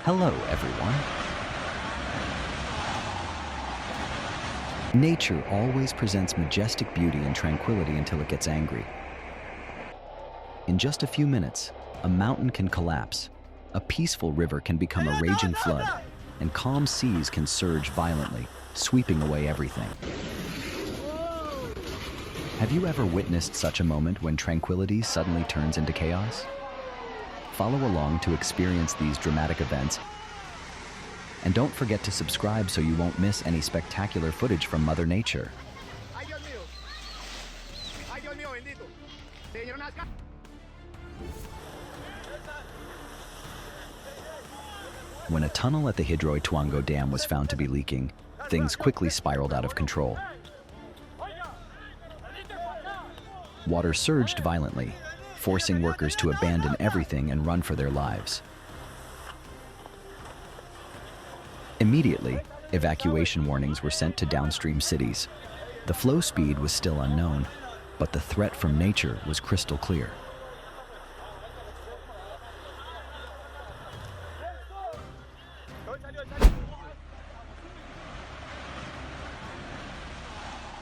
Hello, everyone. Nature always presents majestic beauty and tranquility until it gets angry. In just a few minutes, a mountain can collapse, a peaceful river can become a raging flood, and calm seas can surge violently, sweeping away everything. Have you ever witnessed such a moment when tranquility suddenly turns into chaos? Follow along to experience these dramatic events, and don't forget to subscribe so you won't miss any spectacular footage from Mother Nature. When a tunnel at the Hidroituango Dam was found to be leaking, things quickly spiraled out of control. Water surged violently, forcing workers to abandon everything and run for their lives. Immediately, evacuation warnings were sent to downstream cities. The flow speed was still unknown, but the threat from nature was crystal clear.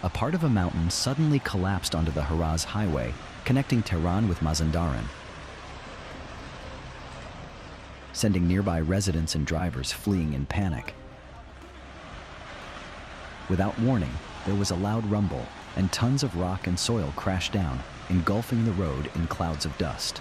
A part of a mountain suddenly collapsed onto the Haraz highway, connecting Tehran with Mazandaran, sending nearby residents and drivers fleeing in panic. Without warning, there was a loud rumble, and tons of rock and soil crashed down, engulfing the road in clouds of dust.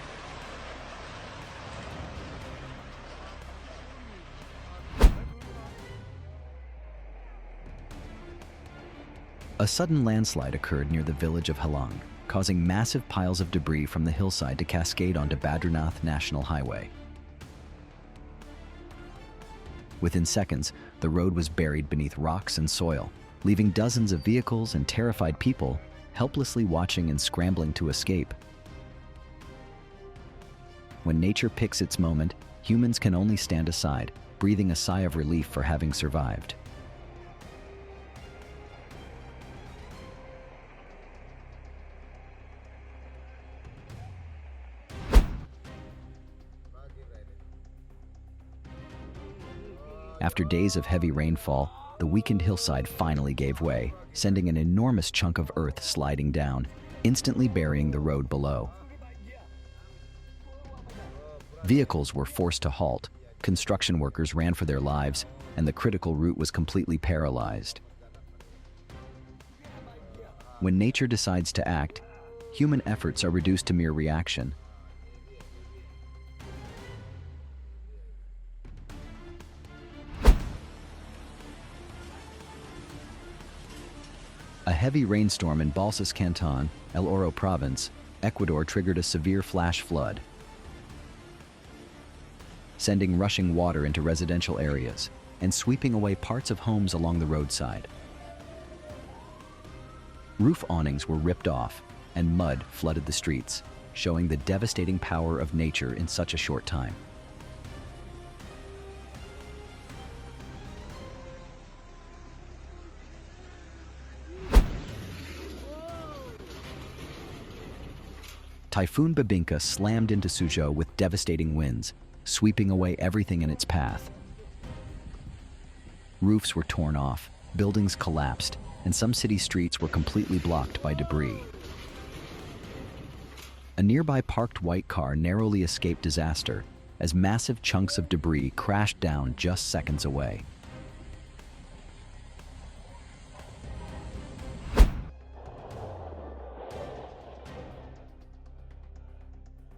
A sudden landslide occurred near the village of Halang, causing massive piles of debris from the hillside to cascade onto Badrinath National Highway. Within seconds, the road was buried beneath rocks and soil, leaving dozens of vehicles and terrified people helplessly watching and scrambling to escape. When nature picks its moment, humans can only stand aside, breathing a sigh of relief for having survived. After days of heavy rainfall, the weakened hillside finally gave way, sending an enormous chunk of earth sliding down, instantly burying the road below. Vehicles were forced to halt, construction workers ran for their lives, and the critical route was completely paralyzed. When nature decides to act, human efforts are reduced to mere reaction. A heavy rainstorm in Balsas Canton, El Oro Province, Ecuador triggered a severe flash flood, sending rushing water into residential areas and sweeping away parts of homes along the roadside. Roof awnings were ripped off and mud flooded the streets, showing the devastating power of nature in such a short time. Typhoon Babinka slammed into Suzhou with devastating winds, sweeping away everything in its path. Roofs were torn off, buildings collapsed, and some city streets were completely blocked by debris. A nearby parked white car narrowly escaped disaster as massive chunks of debris crashed down just seconds away.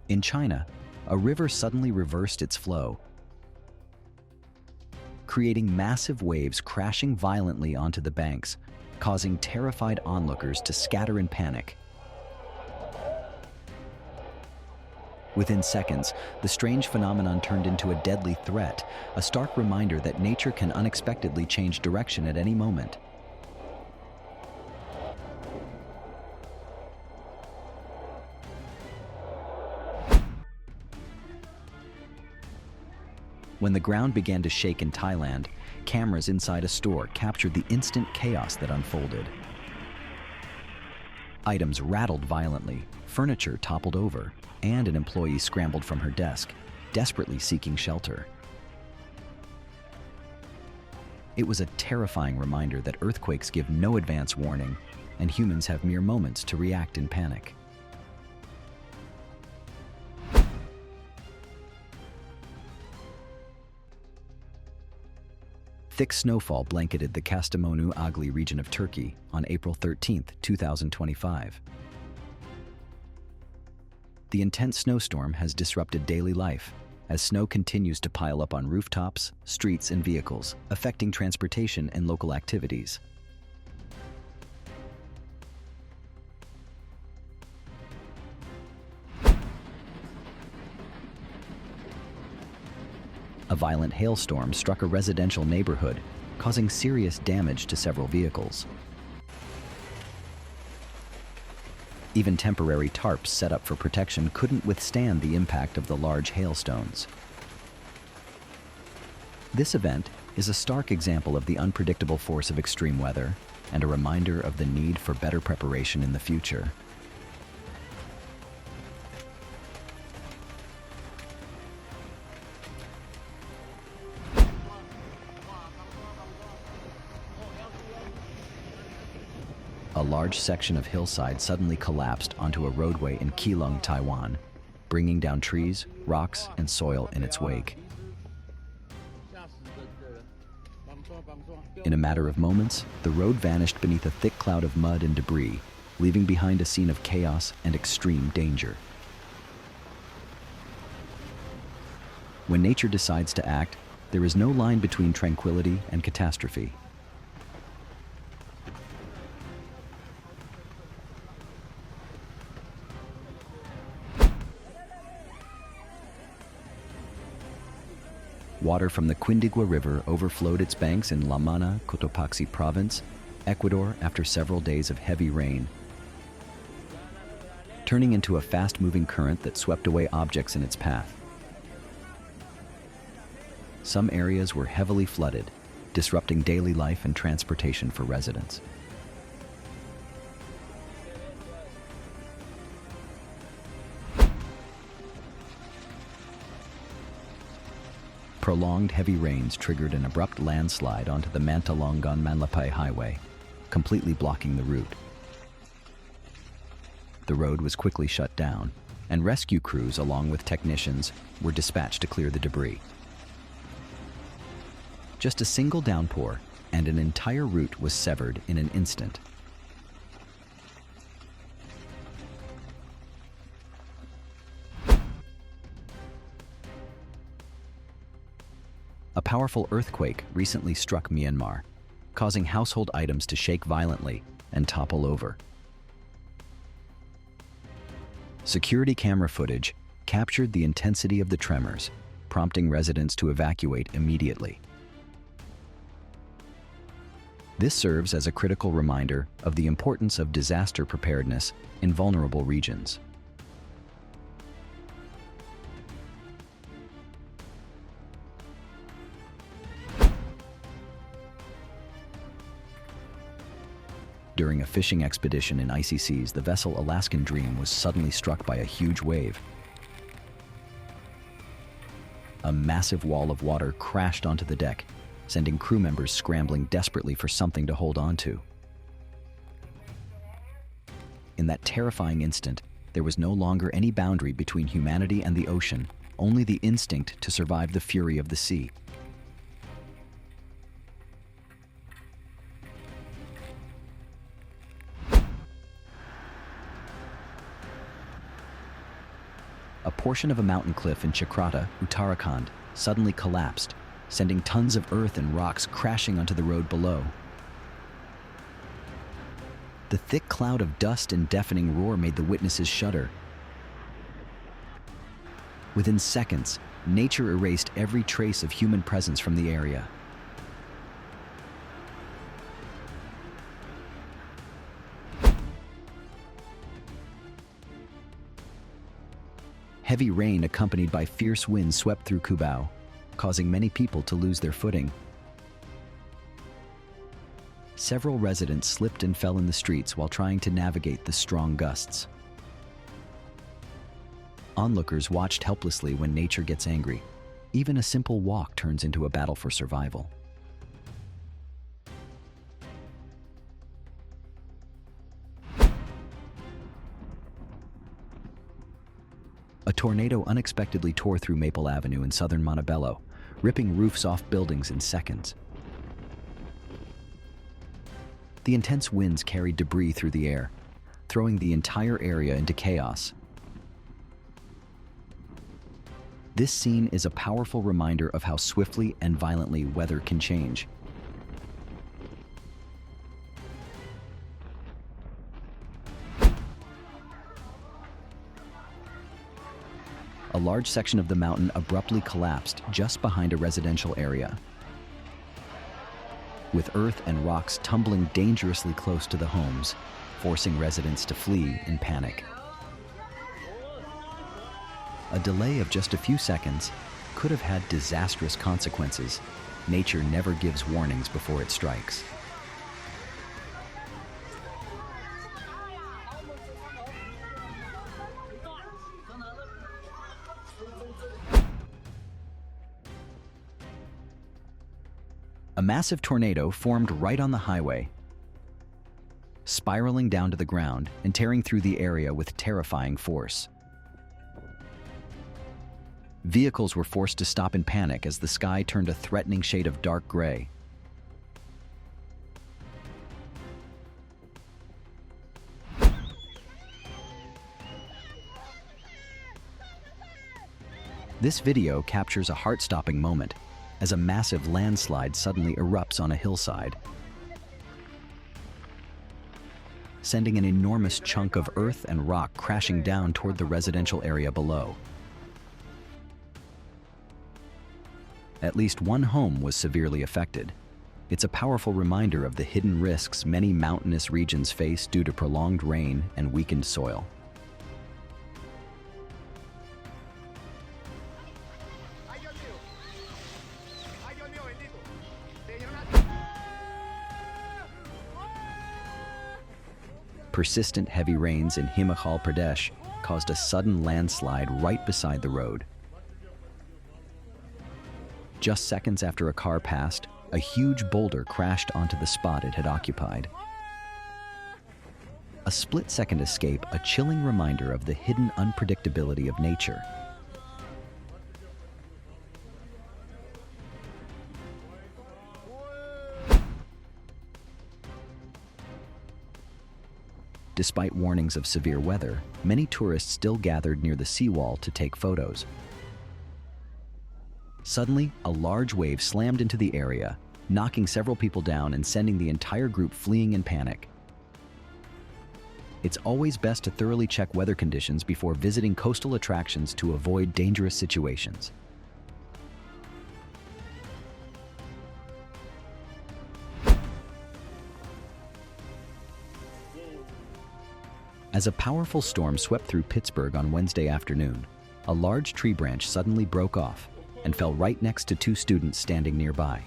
In China, a river suddenly reversed its flow, creating massive waves crashing violently onto the banks, causing terrified onlookers to scatter in panic. Within seconds, the strange phenomenon turned into a deadly threat, a stark reminder that nature can unexpectedly change direction at any moment. When the ground began to shake in Thailand, cameras inside a store captured the instant chaos that unfolded. Items rattled violently, furniture toppled over, and an employee scrambled from her desk, desperately seeking shelter. It was a terrifying reminder that earthquakes give no advance warning, and humans have mere moments to react in panic. Thick snowfall blanketed the Kastamonu-Agli region of Turkey on April 13, 2025. The intense snowstorm has disrupted daily life, as snow continues to pile up on rooftops, streets, and vehicles, affecting transportation and local activities. A violent hailstorm struck a residential neighborhood, causing serious damage to several vehicles. Even temporary tarps set up for protection couldn't withstand the impact of the large hailstones. This event is a stark example of the unpredictable force of extreme weather and a reminder of the need for better preparation in the future. A large section of hillside suddenly collapsed onto a roadway in Keelung, Taiwan, bringing down trees, rocks, and soil in its wake. In a matter of moments, the road vanished beneath a thick cloud of mud and debris, leaving behind a scene of chaos and extreme danger. When nature decides to act, there is no line between tranquility and catastrophe. Water from the Quindigua River overflowed its banks in La Mana, Cotopaxi Province, Ecuador after several days of heavy rain, turning into a fast-moving current that swept away objects in its path. Some areas were heavily flooded, disrupting daily life and transportation for residents. Prolonged heavy rains triggered an abrupt landslide onto the Mantalongan-Manlapay highway, completely blocking the route. The road was quickly shut down, and rescue crews, along with technicians, were dispatched to clear the debris. Just a single downpour, and an entire route was severed in an instant. A powerful earthquake recently struck Myanmar, causing household items to shake violently and topple over. Security camera footage captured the intensity of the tremors, prompting residents to evacuate immediately. This serves as a critical reminder of the importance of disaster preparedness in vulnerable regions. During a fishing expedition in icy seas, the vessel Alaskan Dream was suddenly struck by a huge wave. A massive wall of water crashed onto the deck, sending crew members scrambling desperately for something to hold on to. In that terrifying instant, there was no longer any boundary between humanity and the ocean, only the instinct to survive the fury of the sea. A portion of a mountain cliff in Chakrata, Uttarakhand, suddenly collapsed, sending tons of earth and rocks crashing onto the road below. The thick cloud of dust and deafening roar made the witnesses shudder. Within seconds, nature erased every trace of human presence from the area. Heavy rain accompanied by fierce winds swept through Cubao, causing many people to lose their footing. Several residents slipped and fell in the streets while trying to navigate the strong gusts. Onlookers watched helplessly when nature gets angry. Even a simple walk turns into a battle for survival. tornado unexpectedly tore through Maple Avenue in southern Montebello, ripping roofs off buildings in seconds. The intense winds carried debris through the air, throwing the entire area into chaos. This scene is a powerful reminder of how swiftly and violently weather can change. A large section of the mountain abruptly collapsed just behind a residential area, with earth and rocks tumbling dangerously close to the homes, forcing residents to flee in panic. A delay of just a few seconds could have had disastrous consequences. Nature never gives warnings before it strikes. A massive tornado formed right on the highway, spiraling down to the ground and tearing through the area with terrifying force. Vehicles were forced to stop in panic as the sky turned a threatening shade of dark gray. This video captures a heart-stopping moment as a massive landslide suddenly erupts on a hillside, sending an enormous chunk of earth and rock crashing down toward the residential area below. At least one home was severely affected. It's a powerful reminder of the hidden risks many mountainous regions face due to prolonged rain and weakened soil. Persistent heavy rains in Himachal Pradesh caused a sudden landslide right beside the road. Just seconds after a car passed, a huge boulder crashed onto the spot it had occupied. A split-second escape, a chilling reminder of the hidden unpredictability of nature. Despite warnings of severe weather, many tourists still gathered near the seawall to take photos. Suddenly, a large wave slammed into the area, knocking several people down and sending the entire group fleeing in panic. It's always best to thoroughly check weather conditions before visiting coastal attractions to avoid dangerous situations. As a powerful storm swept through Pittsburgh on Wednesday afternoon, a large tree branch suddenly broke off and fell right next to two students standing nearby.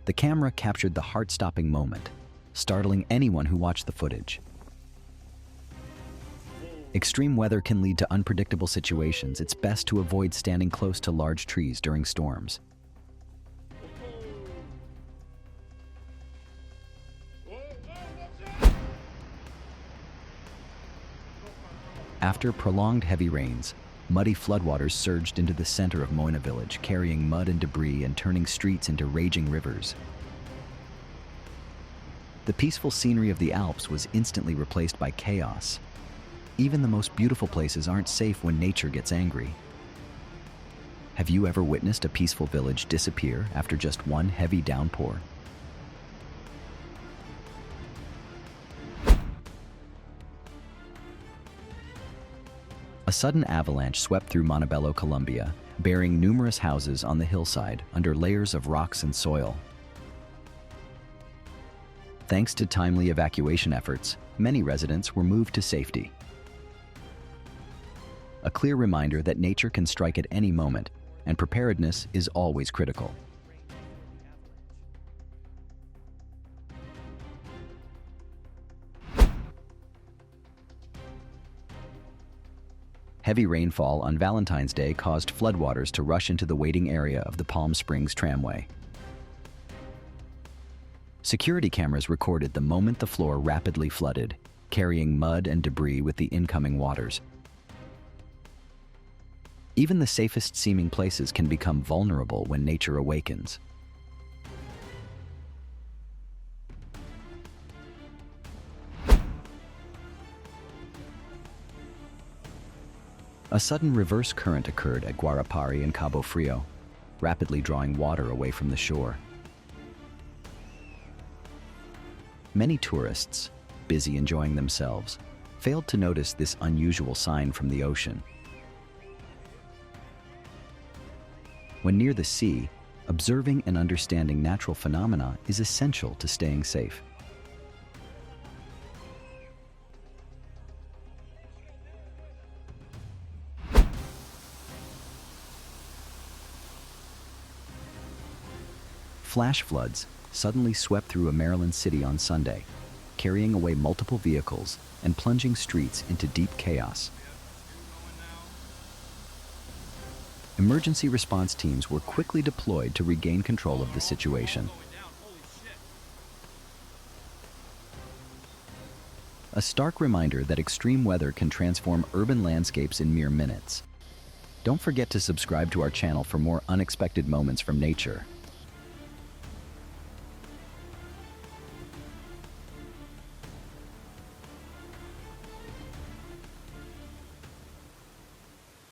The camera captured the heart-stopping moment, startling anyone who watched the footage. Extreme weather can lead to unpredictable situations. It's best to avoid standing close to large trees during storms. After prolonged heavy rains, muddy floodwaters surged into the center of Moina village, carrying mud and debris and turning streets into raging rivers. The peaceful scenery of the Alps was instantly replaced by chaos. Even the most beautiful places aren't safe when nature gets angry. Have you ever witnessed a peaceful village disappear after just one heavy downpour? A sudden avalanche swept through Montebello, Colombia, burying numerous houses on the hillside under layers of rocks and soil. Thanks to timely evacuation efforts, many residents were moved to safety. A clear reminder that nature can strike at any moment, and preparedness is always critical. Heavy rainfall on Valentine's Day caused floodwaters to rush into the waiting area of the Palm Springs tramway. Security cameras recorded the moment the floor rapidly flooded, carrying mud and debris with the incoming waters. Even the safest seeming places can become vulnerable when nature awakens. A sudden reverse current occurred at Guarapari and Cabo Frio, rapidly drawing water away from the shore. Many tourists, busy enjoying themselves, failed to notice this unusual sign from the ocean. When near the sea, observing and understanding natural phenomena is essential to staying safe. Flash floods suddenly swept through a Maryland city on Sunday, carrying away multiple vehicles and plunging streets into deep chaos. Emergency response teams were quickly deployed to regain control of the situation. A stark reminder that extreme weather can transform urban landscapes in mere minutes. Don't forget to subscribe to our channel for more unexpected moments from nature.